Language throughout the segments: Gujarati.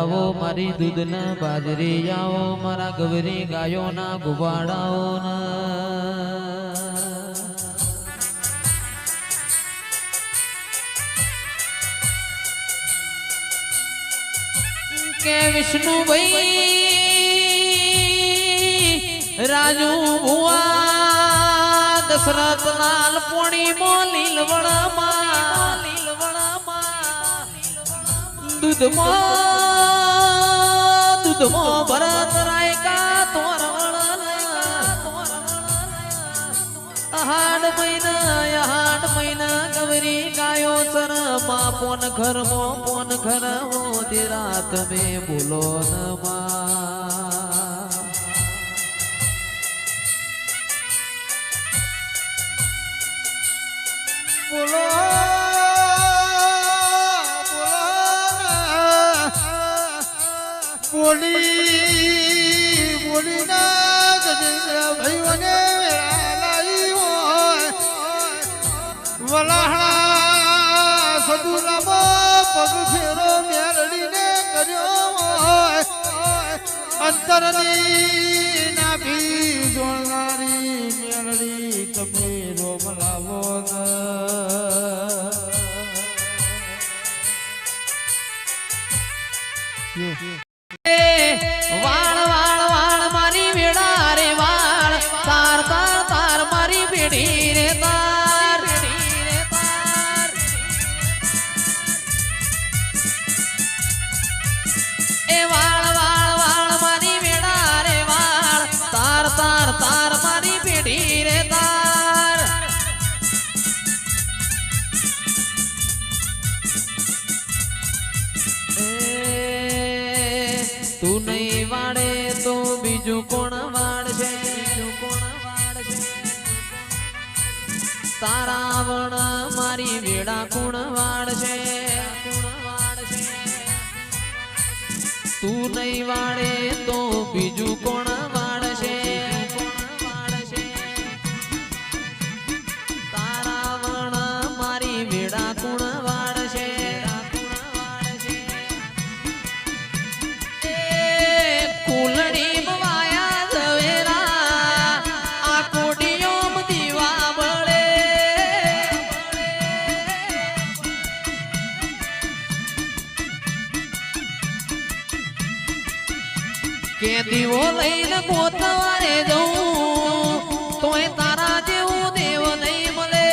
આવો મારી દૂધના બાજરી આવો મારા ગવરી ગાયોના ગુબાડાઓ કે વિષ્ણુભાઈ રાજુ ભુવા દશરથ લાલ પોણી મો લીલવડામાં દૂધમાં ભરત રાયકા તોરણ હાડ મહિના ગવરી ગાયો શરમા પોન ઘરમો તે રાત મે બોલો નમા બોલો બોલી ના ગજેન્દ્ર ભાઈઓને લાઈ હોય વલાહણા સદુલામાં પગ ફેરો મેરડીને કર્યો હોય અંતરની નાભી જોડનારી મેરડી તમે રોમ લાવો વાળ વાળ વાળ મારી વેડા રે વાળ તાર તાર તાર મારી બેડી રે તાર એ વાળ વાળ વાળ મારી વેડા રે વાળ તાર તાર તાર મારી બેડી રે તાર તું નહીં વાડે તો બીજું કોણ વાડશે તારા વણ મારી વેડા કોણ વાડશે તું નહીં વાડે તો બીજું કોણ વાડશે તારા વણ મારી વેડા કોણ વાડશે કે દીવો લઈને ગોતવારે જવું તોય તારા જેવું દેવ નહીં મળે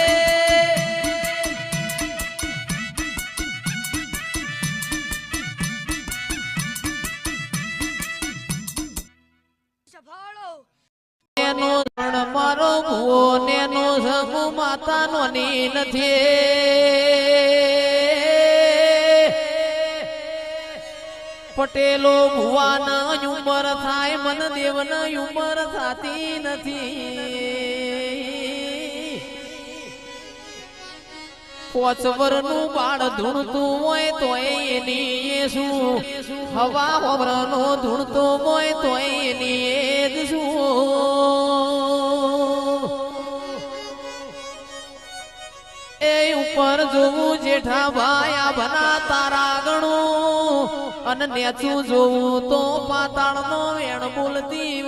એનો ધણ મારો ભૂવો નેનો સમૂહ માતાનો ની નથી પટેલો ભુવાના ઉંમર થાય મન દેવના ઉંમર થતી નથી 5 વર્ષનું બાળ ધૂણતું હોય તોય એની શું હવા હોવરનો ધૂણતો હોય તોય એની જ શું એ ઉપર જોવું જેઠા ભાઈ આ બના તારા ગણું અને નેચું જોવું તો પાતાળ નો વેણ બોલતી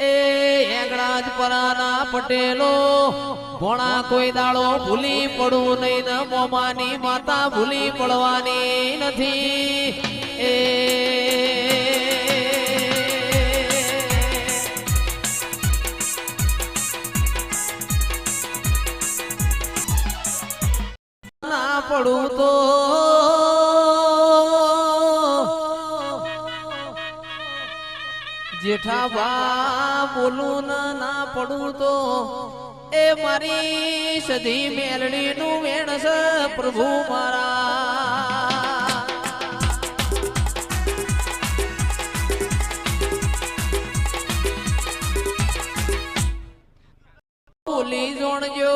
એ હેગડાજ પરાના પટેલો ભોણા કોઈ દાડો ભૂલી પડવું નહીં ને મોમાની માતા ભૂલી પડવાની નથી એ પડું તો જેઠા બા બોલું ના પડું તો એ મારી સધી મેલડી નું વેણ છે પ્રભુ મારા બોલી જોણજો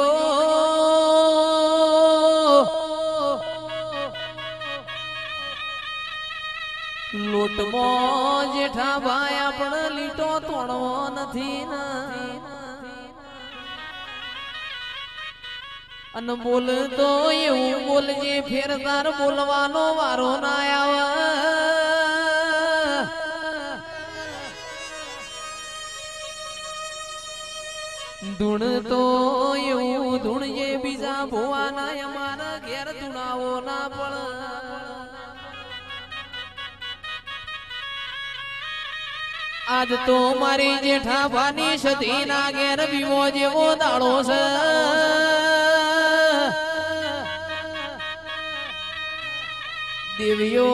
લોટમાં જેઠા ભાઈ આપણે લીટો તોડવો નથી અન બોલ તો એવું બોલજે ફેરદાર બોલવાનો વારો ના આવે ધૂણ તો એવું ધૂણજે બીજા ભુવાના અમારા ઘેર ધૂણાવો ના પણ આજ તો મારી જેઠાભાની સતી ના ઘેર વિવો જેવો દાડો છે દેવીઓ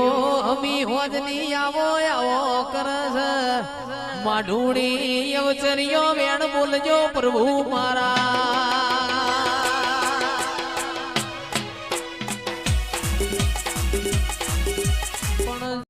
અમી હોજની આવો આવો કરે છે માઢુડી અવચરીઓ વેણ બોલજો પ્રભુ મારા